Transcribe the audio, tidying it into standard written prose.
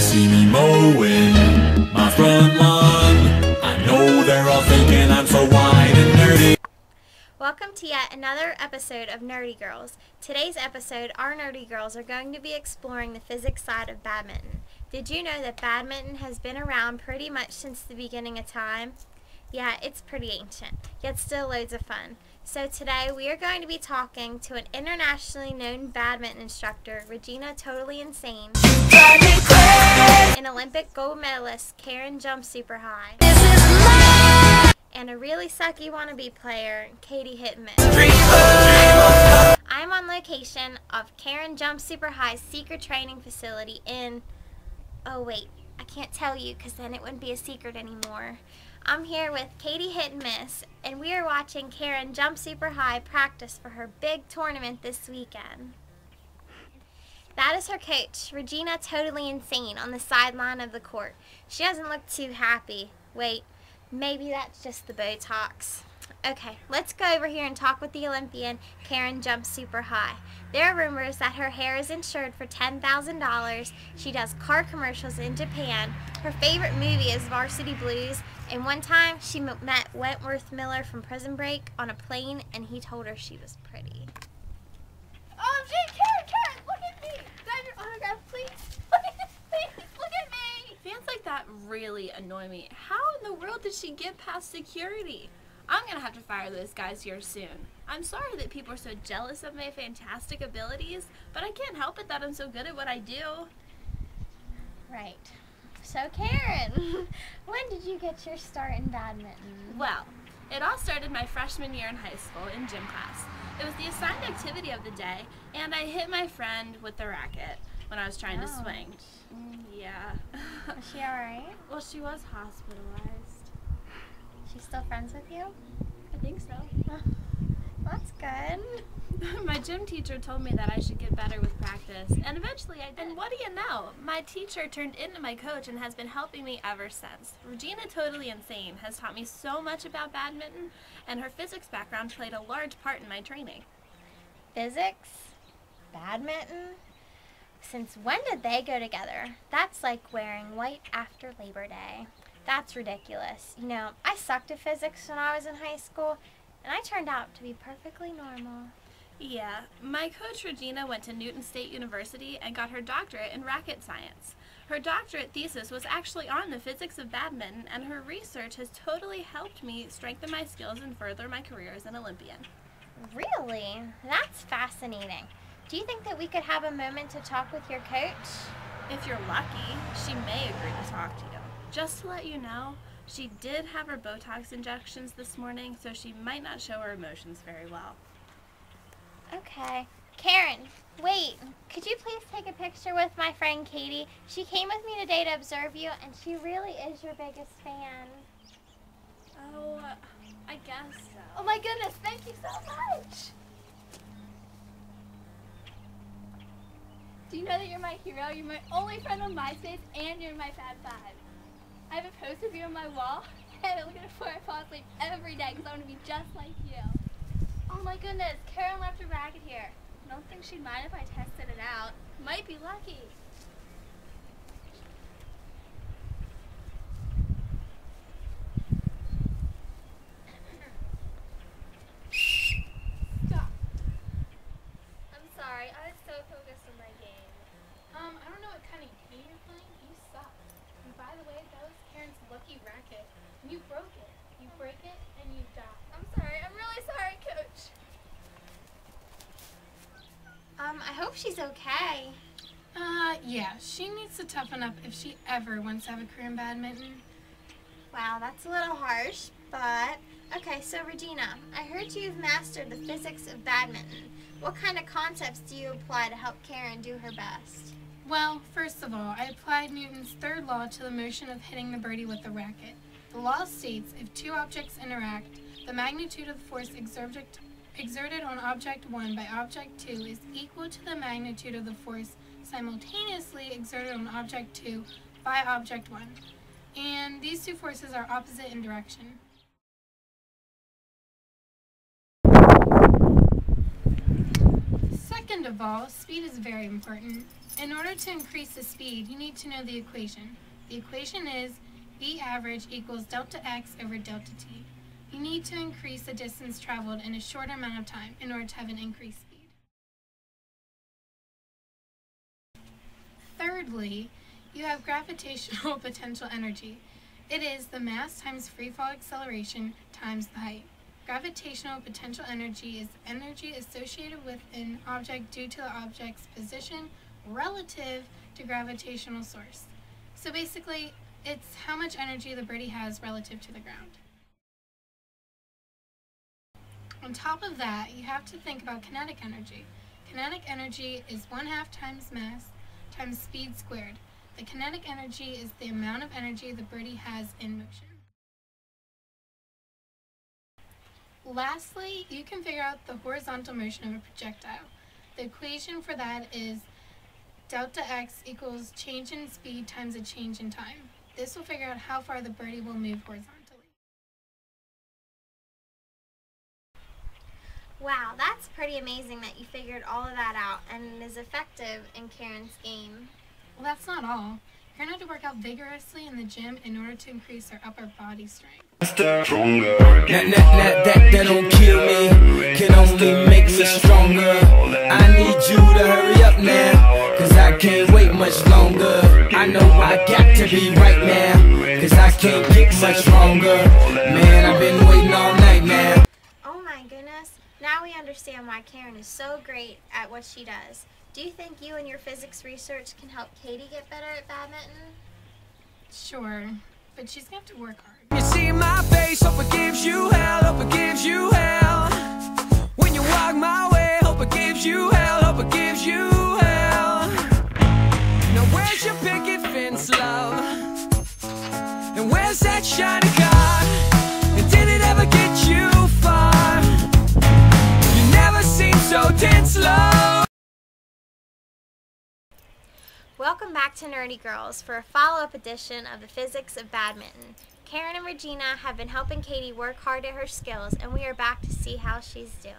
see me mowing my front lawn. I know they're all thinking I'm so wide and nerdy. Welcome to yet another episode of Nerdy Girls. Today's episode, our nerdy girls are going to be exploring the physics side of badminton. Did you know that badminton has been around pretty much since the beginning of time? Yeah, it's pretty ancient, yet still loads of fun. So today we are going to be talking to an internationally known badminton instructor, Regina Totally Insane, an Olympic gold medalist, Karen Jumps Super High, and a really sucky wannabe player, Katie Hit and Miss. I'm on location of Karen Jumps Super High's secret training facility in, oh wait, I can't tell you because then it wouldn't be a secret anymore. I'm here with Katie Hit and Miss, and we are watching Karen Jump Super High practice for her big tournament this weekend. That is her coach, Regina Totally Insane, on the sideline of the court. She doesn't look too happy. Wait, maybe that's just the Botox. Okay, let's go over here and talk with the Olympian, Karen Jumps Super High. There are rumors that her hair is insured for $10,000. She does car commercials in Japan. Her favorite movie is Varsity Blues. And one time, she met Wentworth Miller from Prison Break on a plane, and he told her she was pretty. Karen, look at me! Can I have your autograph, please? Please, look at me! Fans like that really annoy me. How in the world did she get past security? I'm gonna have to fire those guys here soon. I'm sorry that people are so jealous of my fantastic abilities, but I can't help it that I'm so good at what I do. Right. So Karen, when did you get your start in badminton? Well, it all started my freshman year in high school in gym class. It was the assigned activity of the day, and I hit my friend with the racket when I was trying to swing. Yeah. Was she alright? Well, she was hospitalized. She's still friends with you? I think so. That's good. My gym teacher told me that I should get better with practice, and eventually I did. And what do you know? My teacher turned into my coach and has been helping me ever since. Regina Totally Insane has taught me so much about badminton, and her physics background played a large part in my training. Physics? Badminton? Since when did they go together? That's like wearing white after Labor Day. That's ridiculous. You know, I sucked at physics when I was in high school, and I turned out to be perfectly normal. Yeah, my coach Regina went to Newton State University and got her doctorate in racket science. Her doctorate thesis was actually on the physics of badminton, and her research has totally helped me strengthen my skills and further my career as an Olympian. Really? That's fascinating. Do you think that we could have a moment to talk with your coach? If you're lucky, she may agree to talk to you. Just to let you know, she did have her Botox injections this morning, so she might not show her emotions very well. Okay. Karen, wait. Could you please take a picture with my friend Katie? She came with me today to observe you, and she really is your biggest fan. Oh, I guess so. Oh my goodness, thank you so much! Do you know that you're my hero? You're my only friend on MySpace, and you're my Fab Five. I have a poster of you on my wall, and I look at it before I fall asleep every day because I want to be just like you. Oh my goodness, Karen left her racket here. I don't think she'd mind if I tested it out. Might be lucky. Stop. I'm sorry, I was so focused on my game. I don't know what kind of game you're playing. You suck. And by the way, that was Karen's lucky racket. And you broke it. You break it and you die. I'm sorry. I'm really sorry, Coach. I hope she's okay. Yeah, she needs to toughen up if she ever wants to have a career in badminton. Wow, that's a little harsh, but... Okay, so Regina, I heard you've mastered the physics of badminton. What kind of concepts do you apply to help Karen do her best? Well, first of all, I applied Newton's third law to the motion of hitting the birdie with the racket. The law states if two objects interact, the magnitude of the force exerted on object 1 by object 2 is equal to the magnitude of the force simultaneously exerted on object 2 by object 1. And these two forces are opposite in direction. Second of all, speed is very important. In order to increase the speed, you need to know the equation. The equation is V average equals delta x over delta t. You need to increase the distance traveled in a shorter amount of time in order to have an increased speed. Thirdly, you have gravitational potential energy. It is the mass times free fall acceleration times the height. Gravitational potential energy is energy associated with an object due to the object's position relative to gravitational source. So basically, it's how much energy the birdie has relative to the ground. On top of that, you have to think about kinetic energy. Kinetic energy is 1/2 times mass times speed squared. The kinetic energy is the amount of energy the birdie has in motion. Lastly, you can figure out the horizontal motion of a projectile. The equation for that is delta x equals change in speed times a change in time. This will figure out how far the birdie will move horizontally. Wow, that's pretty amazing that you figured all of that out and is effective in Karen's game. Well, that's not all. Karen had to work out vigorously in the gym in order to increase her upper body strength. That don't kill me, can only make me stronger. I need you to hurry up now, cause I can't wait much longer. I know I got to be right now, cause I can't get much longer. Man, I've been waiting all night now. Oh my goodness, now we understand why Karen is so great at what she does. Do you think you and your physics research can help Katie get better at badminton? Sure, but she's gonna have to work hard. You see my face, hope it gives you hell, hope it gives you hell. When you walk my way, hope it gives you hell, hope it gives you hell. Now where's your picket fence, love? And where's that shiny car? And did it ever get you far? You never seem so tense, love. Welcome back to Nerdy Girls for a follow-up edition of the Physics of Badminton. Karen and Regina have been helping Katie work hard at her skills, and we are back to see how she's doing.